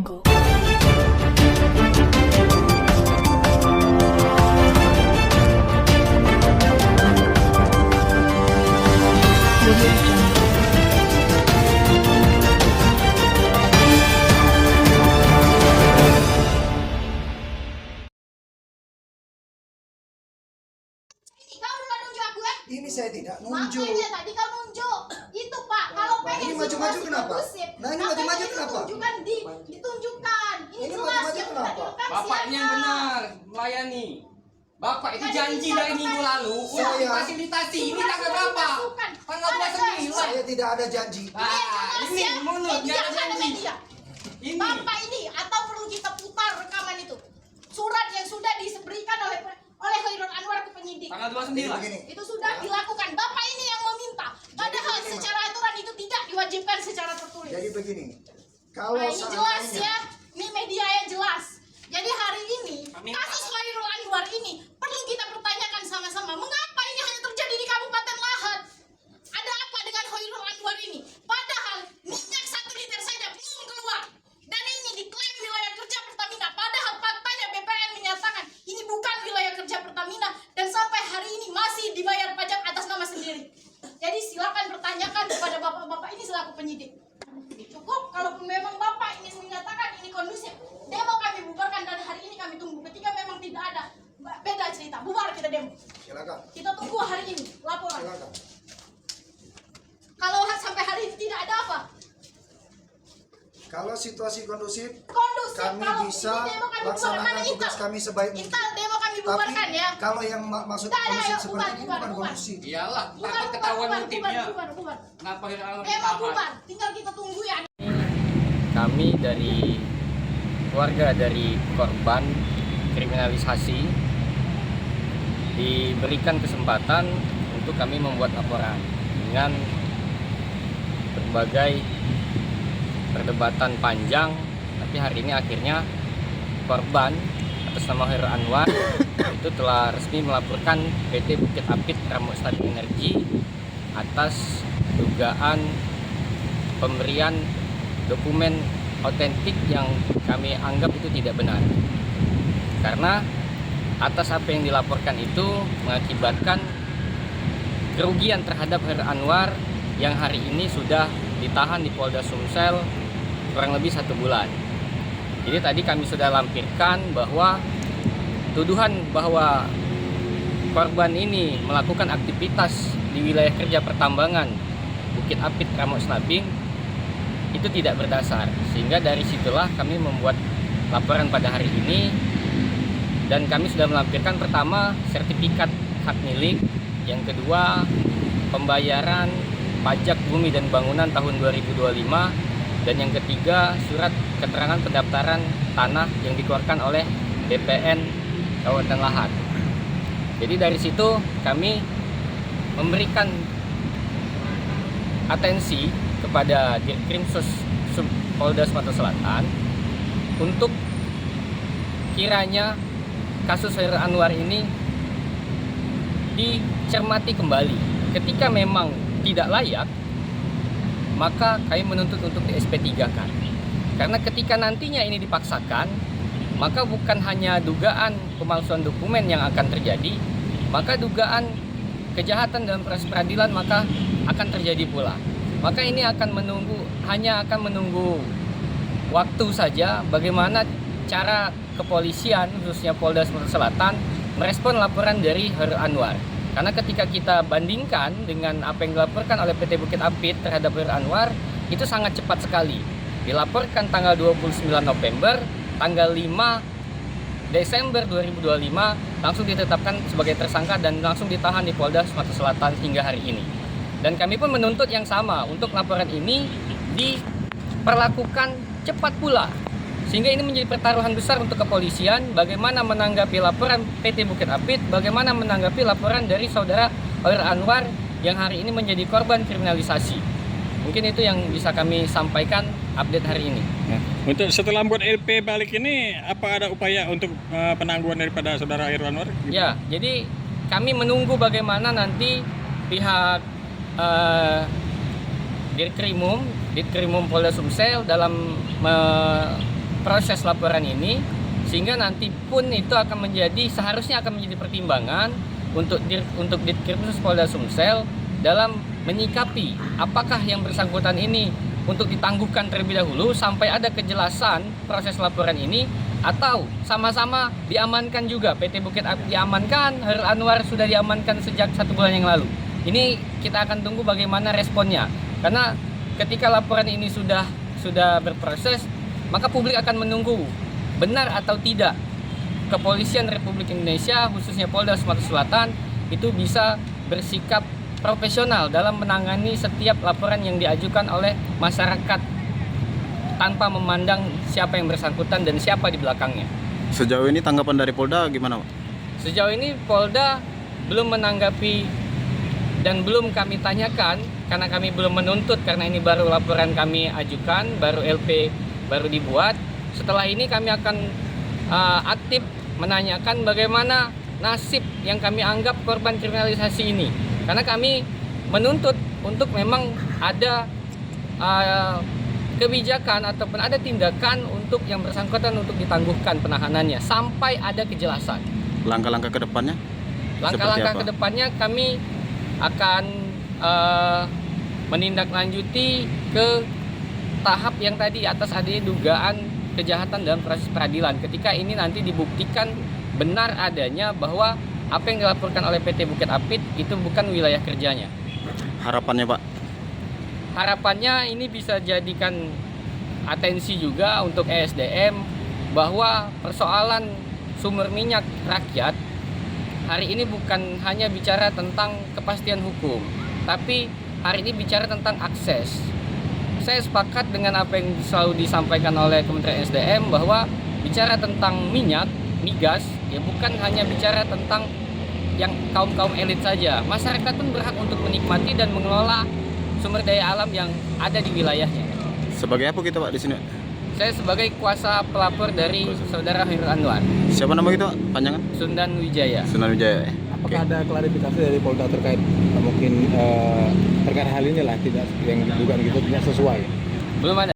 Go. Kau nggak nunjuk aku ya? Ini saya tidak nunjuk. Makanya tadi kau nunjuk. Itu Pak, kalau pengen ini maju-maju situasi kenapa? kondusif, Nah, ini makanya maju-maju kenapa? ditunjukkan. Ini Ini jelas maju-maju yang kenapa? udah direkam Bapaknya yang siapa. benar melayani. Bapak itu Tadi janji bisa dari minggu bukan? lalu Saya- untuk fasilitasi. Ini Surat tanggal sudah berapa? dimasukkan. Tanggal Ada 29. Saya tidak ada janji. Ah, ini mulut, media, nggak ada ada janji. media. Ini. Bapak ini atau perlu kita putar rekaman itu? Surat yang sudah diberikan oleh Khairul Anwar ke penyidik. Tanggal Jadi 29. begini, Itu sudah dilakukan. Bapak ini yang meminta. Padahal begini, secara aturan itu tidak diwajibkan secara tertulis. jadi begini. Kalau Nah, ini jelas seandainya ya. Ini media yang jelas. Jadi hari ini Kami- kasus Khairul Anwar ini perlu kita pertanyakan sama-sama. Mengapa ini hanya terjadi di Kabupaten Lahat? Ada apa dengan Khairul Anwar ini? Padahal minyak 1 liter saja belum keluar. Dan ini diklaim wilayah kerja Pertamina. Padahal faktanya BPN menyatakan ini bukan wilayah kerja Pertamina dan sampai hari ini masih dibayar pajak atas nama sendiri. Jadi silakan pertanyakan kepada bapak-bapak ini selaku penyidik. Cukup kalau memang bapak ini menyatakan ini kondusif, demo kami bubarkan dan hari ini kami tunggu. Ketika memang tidak ada, beda cerita, bubar kita demo. silakan. Kita tunggu hari ini laporan. Silakan. Kalau sampai hari ini tidak ada apa? Kalau situasi kondusif, Kondusif. kami Kalau bisa ini demo kami bubarkan, laksanakan mana tugas Intel? kami sebaik mungkin. Intel demo kami Tapi bubarkan ya. kalau yang maksud Tidak ada, kondusif ayo, seperti ini bubar, bukan bubar. kondusif. Iyalah, Bubar, takut ketahuan motifnya. bubar. Kenapa Hirang Demo ditahan? bubar. Tinggal kita tunggu ya. Kami dari keluarga dari korban kriminalisasi diberikan kesempatan untuk kami membuat laporan dengan berbagai perdebatan panjang, tapi hari ini akhirnya korban atas nama Khairul Anwar itu telah resmi melaporkan PT Bukit Apit Ramo Stabil Energi atas dugaan pemberian dokumen otentik yang kami anggap itu tidak benar. Karena atas apa yang dilaporkan itu mengakibatkan kerugian terhadap Khairul Anwar yang hari ini sudah ditahan di Polda Sumsel kurang lebih 1 bulan. Jadi tadi kami sudah lampirkan bahwa tuduhan bahwa korban ini melakukan aktivitas di wilayah kerja pertambangan Bukit Apit Ramo Snabing itu tidak berdasar, sehingga dari situlah kami membuat laporan pada hari ini dan kami sudah melampirkan pertama sertifikat hak milik, yang kedua pembayaran pajak bumi dan bangunan tahun 2025, dan yang ketiga surat keterangan pendaftaran tanah yang dikeluarkan oleh BPN Kabupaten Lahat. Jadi dari situ kami memberikan atensi kepada Dirkrim Polda Sumatera Selatan untuk kiranya kasus Khairul Anwar ini dicermati kembali. Ketika memang tidak layak, maka kami menuntut untuk di SP3 kan. Karena ketika nantinya ini dipaksakan, maka bukan hanya dugaan pemalsuan dokumen yang akan terjadi, maka dugaan kejahatan dalam proses peradilan maka akan terjadi pula. Maka ini hanya akan menunggu waktu saja bagaimana cara kepolisian khususnya Polda Sumatera Selatan merespon laporan dari Khairul Anwar. Karena ketika kita bandingkan dengan apa yang dilaporkan oleh PT Bukit Apit terhadap Khairul Anwar, itu sangat cepat sekali. Dilaporkan tanggal 29 November, tanggal 5 Desember 2025 langsung ditetapkan sebagai tersangka dan langsung ditahan di Polda Sumatera Selatan hingga hari ini. Dan kami pun menuntut yang sama untuk laporan ini diperlakukan cepat pula. Sehingga ini menjadi pertaruhan besar untuk kepolisian bagaimana menanggapi laporan PT Bukit Apit, bagaimana menanggapi laporan dari saudara Khairul Anwar yang hari ini menjadi korban kriminalisasi. Mungkin itu yang bisa kami sampaikan update hari ini. Nah, untuk setelah membuat LP balik ini, apa ada upaya untuk penangguhan daripada saudara Khairul Anwar? Ya, jadi kami menunggu bagaimana nanti pihak Ditkrimum Polda Sumsel dalam proses laporan ini, sehingga nanti pun itu seharusnya akan menjadi pertimbangan untuk Ditkrimsus Polda Sumsel dalam menyikapi apakah yang bersangkutan ini untuk ditangguhkan terlebih dahulu sampai ada kejelasan proses laporan ini, atau sama-sama diamankan juga. PT Bukit Apit diamankan, Hairul Anwar sudah diamankan sejak 1 bulan yang lalu. Ini kita akan tunggu bagaimana responnya, karena ketika laporan ini sudah berproses, maka publik akan menunggu benar atau tidak Kepolisian Republik Indonesia, khususnya Polda Sumatera Selatan, itu bisa bersikap profesional dalam menangani setiap laporan yang diajukan oleh masyarakat tanpa memandang siapa yang bersangkutan dan siapa di belakangnya. Sejauh ini tanggapan dari Polda gimana, Pak? Sejauh ini Polda belum menanggapi dan belum kami tanyakan karena kami belum menuntut, karena ini baru laporan kami ajukan, baru LP baru dibuat. Setelah ini kami akan aktif menanyakan bagaimana nasib yang kami anggap korban kriminalisasi ini, karena kami menuntut untuk memang ada kebijakan ataupun ada tindakan untuk yang bersangkutan untuk ditangguhkan penahanannya sampai ada kejelasan. Langkah-langkah ke depannya? Langkah-langkah ke depannya kami akan menindaklanjuti ke tahap yang tadi, atas adanya dugaan kejahatan dalam proses peradilan. Ketika ini nanti dibuktikan benar adanya bahwa apa yang dilaporkan oleh PT Bukit Apit itu bukan wilayah kerjanya. Harapannya, Pak? Harapannya ini bisa jadikan atensi juga untuk ESDM bahwa persoalan sumber minyak rakyat hari ini bukan hanya bicara tentang kepastian hukum, tapi hari ini bicara tentang akses. Saya sepakat dengan apa yang selalu disampaikan oleh Kementerian SDM bahwa bicara tentang minyak, migas, ya bukan hanya bicara tentang yang kaum-kaum elit saja. Masyarakat pun berhak untuk menikmati dan mengelola sumber daya alam yang ada di wilayahnya. Sebagai apa kita, Pak, di sini? Saya sebagai kuasa pelapor dari saudara Hairul Anwar. Siapa nama kita, Pak? Panjangan? Sundan Wijaya. Sunan Wijaya. Apakah ada klarifikasi dari Polda terkait mungkin terkait hal ini lah, tidak yang dugaan gitu tidak sesuai? Belum ada.